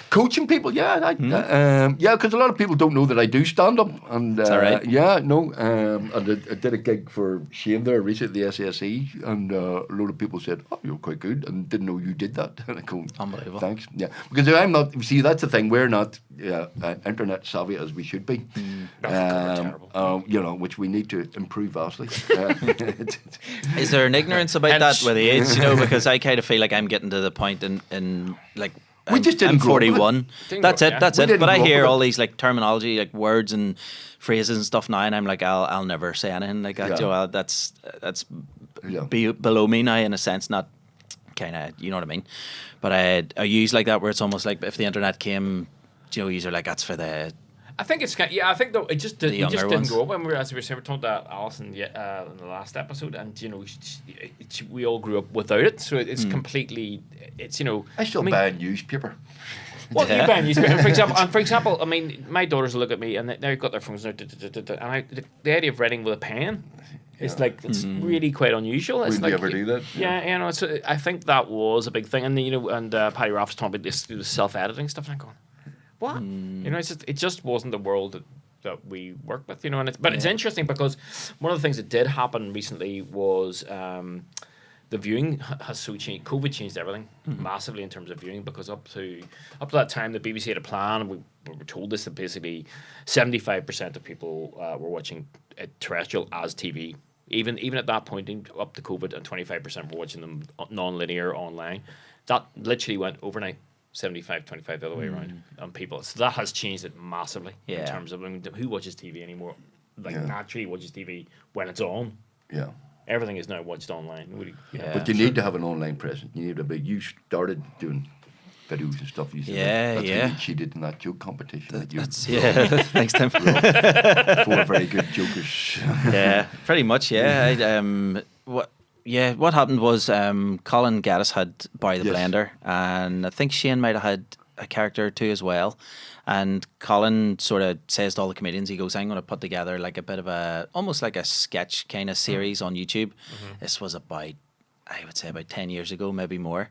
Coaching people, because a lot of people don't know that I do stand up, and that right? and I did a gig for Shane there recently at the SSE, and a load of people said, "Oh, you're quite good," and didn't know you did that. And I go, Unbelievable. Thanks, because I'm not. See, that's the thing. We're not internet savvy as we should be. Which we need to improve vastly. Is there an ignorance about that with age? Because I kind of feel like I'm getting to the point in like. We just didn't I'm grow up with it. 41. That's grow- it. yeah. That's We it. didn't But I grow up hear with all it. these like terminology, like words and phrases and stuff now, and I'm like, I'll never say anything like that. Yeah. That's Yeah. below me now in a sense, not kind of, you know what I mean. But I use like that where it's almost like if the internet came, you're like, that's for the. I think it's kind. I think though it just The we just younger didn't ones. grow up when we were, as we were saying, we talked to Alison in the last episode, and we all grew up without it, so it's completely. It's I still buy a newspaper. Well, Yeah. you ban newspaper. For example, I mean, my daughters look at me and they've got their phones now, and the idea of writing with a pen, it's like it's really quite unusual. It's Would like you ever do that? Yeah, so I think that was a big thing, and Paddy Raff's talking about this self-editing stuff, and I'm going, what? It just wasn't the world that we work with, and it's interesting because one of the things that did happen recently was. The viewing has so changed. COVID changed everything massively in terms of viewing, because up to that time the BBC had a plan, and we were told this, that basically 75% of people were watching terrestrial as TV. Even at that point, up to COVID, and 25% were watching them non-linear online. That literally went overnight. 75-25 the other way around on people. So that has changed it massively in terms of who watches TV anymore. Naturally watches TV when it's on. Yeah. Everything is now watched online. But you need to have an online presence. You need you started doing videos and stuff. That's how you cheated in that joke competition. Thanks, Tim. 4 very good jokers. Yeah, pretty much. Yeah. What happened was Colin Gatus had Barry the Yes. Blender, and I think Shane might have had a character or two as well. And Colin sort of says to all the comedians, he goes, I'm going to put together like a bit of almost like a sketch kind of series on YouTube. This was I would say about 10 years ago, maybe more.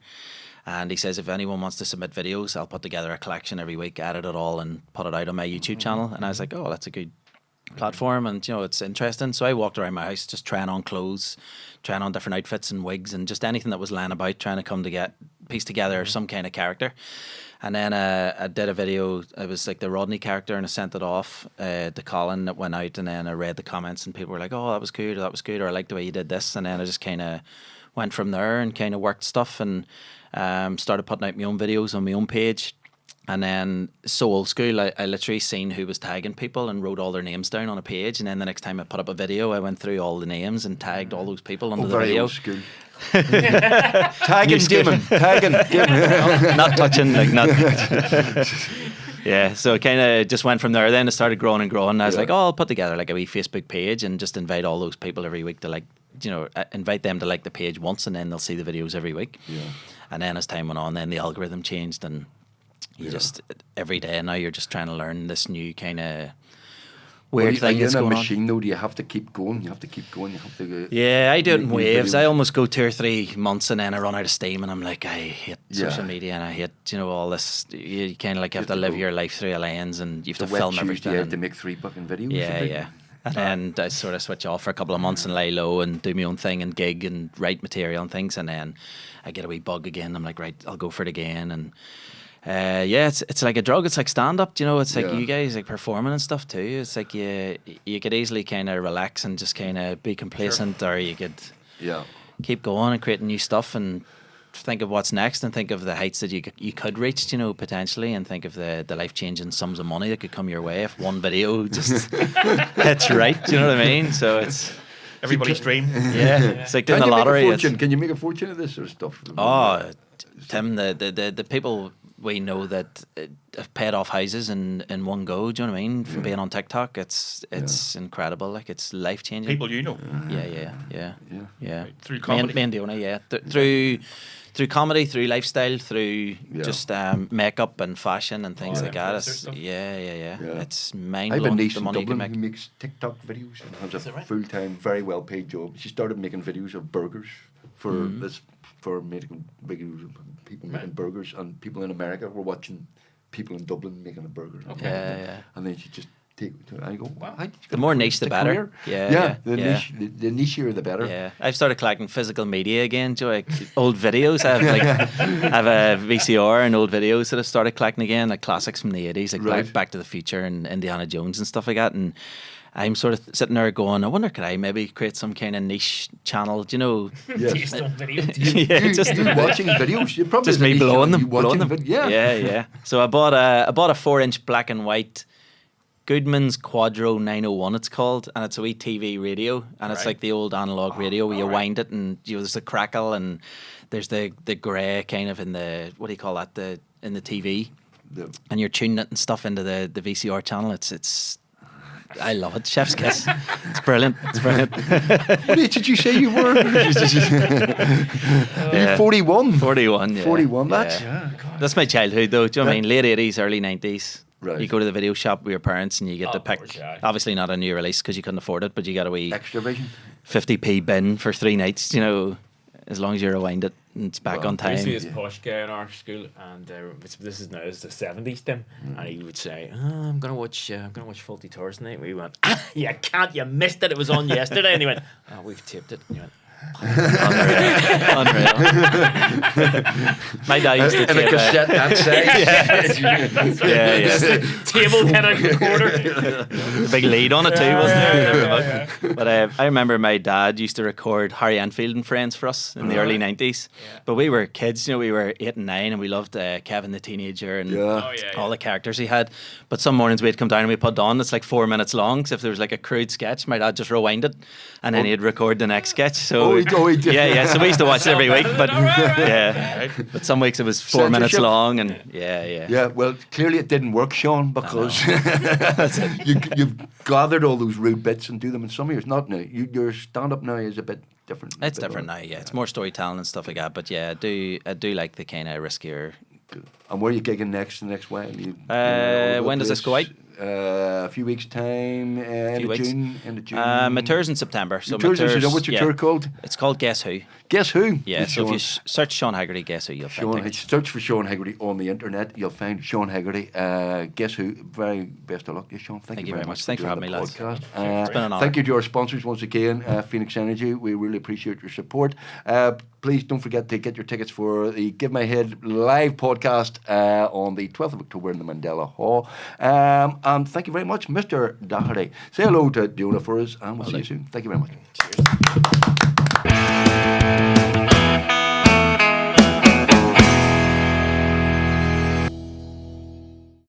And he says, if anyone wants to submit videos, I'll put together a collection every week, edit it all and put it out on my YouTube channel. And I was like, oh, that's a good platform, and it's interesting. So I walked around my house just trying on clothes, trying on different outfits and wigs, and just anything that was lying about, trying to piece together some kind of character. And then I did a video. It was like the Rodney character, and I sent it off to Colin. That went out, and then I read the comments, and people were like, "Oh, that was good," or "That was good," or "I like the way you did this." And then I just kind of went from there and kind of worked stuff, and started putting out my own videos on my own page. And then, so old school, I literally seen who was tagging people and wrote all their names down on a page. And then the next time I put up a video, I went through all the names and tagged all those people under the video. Old school. Tagging Damon. Tagging Damon. Not touching, like not. Yeah, so it kind of just went from there. Then it started growing and growing. And I was like, I'll put together like a wee Facebook page and just invite all those people every week to invite them to like the page once, and then they'll see the videos every week. Yeah. And then as time went on, then the algorithm changed, and you just every day now you're just trying to learn this new kind of weird thing that's going on. In a machine though, do you have to keep going? You have to keep going. You have to. Yeah, I do it in waves. I almost go 2 or 3 months, and then I run out of steam, and I'm like, I hate social media, and I hate all this. You kind of like have to live your life through a lens, and you have to film everything. You have to make 3 fucking videos. Yeah. And then I sort of switch off for a couple of months and lay low and do my own thing and gig and write material and things, and then I get a wee bug again. I'm like, right, I'll go for it again, and. It's like a drug. It's like stand up. It's like you guys like performing and stuff too. It's like you could easily kind of relax and just kind of be complacent, or you could keep going and creating new stuff and think of what's next and think of the heights that you could reach, potentially, and think of the life changing sums of money that could come your way if one video just hits right. Do you know what I mean? So it's everybody's dream. Yeah, it's like doing the lottery. Can you make a fortune of this sort of stuff? Oh, Tim, the people we know that have paid off houses in one go. Do you know what I mean? From being on TikTok, it's incredible. Like it's life changing. People you know. Yeah. Right. Through comedy. Me and Diona, through comedy, through lifestyle, through just makeup and fashion and things like that. It's, it's mind blowing. I have a niece the in money you can Dublin make. who makes TikTok videos and has a full-time, very well-paid job. She started making videos of burgers for making videos of people making burgers, and people in America were watching people in Dublin making a burger. Yeah. And then she just I go, wow. The more niche, the better. The nichier, the better. Yeah, I've started collecting physical media again, Joe. Like old videos. I have a VCR and old videos that I've started collecting again, like classics from the 80s, like Back to the Future and Indiana Jones and stuff like that. And I'm sort of sitting there going, I wonder, could I maybe create some kind of niche channel? Do you know? Yes. Just watching videos. You probably just me blowing them. Yeah. So I bought a 4-inch black and white Goodman's Quadro 901. It's called, and it's a wee TV radio, and it's like the old analog radio where you wind it, and there's the crackle, and there's the grey kind of in the in the TV, and you're tuning it and stuff into the VCR channel. It's I love it. Chef's kiss. It's brilliant. What age did you say you were? You're 41. 41, yeah. 41, that's my childhood, though. Do you know what I mean? Late 80s, early 90s. Right. You go to the video shop with your parents and you get to pick. Obviously not a new release because you couldn't afford it, but you got a wee extra vision 50p bin for 3 nights, as long as you rewind it and it's back on time. We used to be this posh guy in our school, and this is now the 70s, Tim, and he would say, I'm gonna watch Faulty Towers tonight. We went, you can't, you missed it. It was on yesterday. And he went, we've taped it. And he went, Unreal. My dad used to tape a cassette that size. Yeah. Table kind of recorder. The big lead on it too, wasn't there? But I remember my dad used to record Harry Enfield and Friends for us in the early 90s. But we were kids, we were 8 and 9, and we loved Kevin the Teenager and all the characters he had. But some mornings we'd come down and we put it on. It's like 4 minutes long. So if there was like a crude sketch, my dad just rewind it, and then he'd record the next sketch. So he did. Yeah. So we used to watch it every week, but but some weeks it was 4 minutes long, and Yeah, well, clearly it didn't work, Sean, because you've gathered all those rude bits and do them in some years. Not now. Your stand-up now is a bit different. It's different now. Yeah, it's more storytelling and stuff like that. But yeah, I do like the kind of riskier. And where are you gigging next? The next while? When does this go out? a few weeks' time, end of weeks. June. My tour's in September. So Your my tour's in September. What's your tour called? It's called Guess Who. Guess Who? Yeah, so if you search Sean Hegarty, Guess Who, you'll find tickets. Search for Sean Hegarty on the internet. You'll find Sean Hegarty. Guess Who? Very best of luck, Sean. Thank you very much. Thanks for having me, lads. Podcast. It's been an honour. Thank you to our sponsors once again, Phoenix Energy. We really appreciate your support. Please don't forget to get your tickets for the Give My Head live podcast on the 12th of October in the Mandela Hall. And thank you very much, Mr. Doherty. Say hello to Diona for us, and we'll see you soon. Thank you very much. Cheers.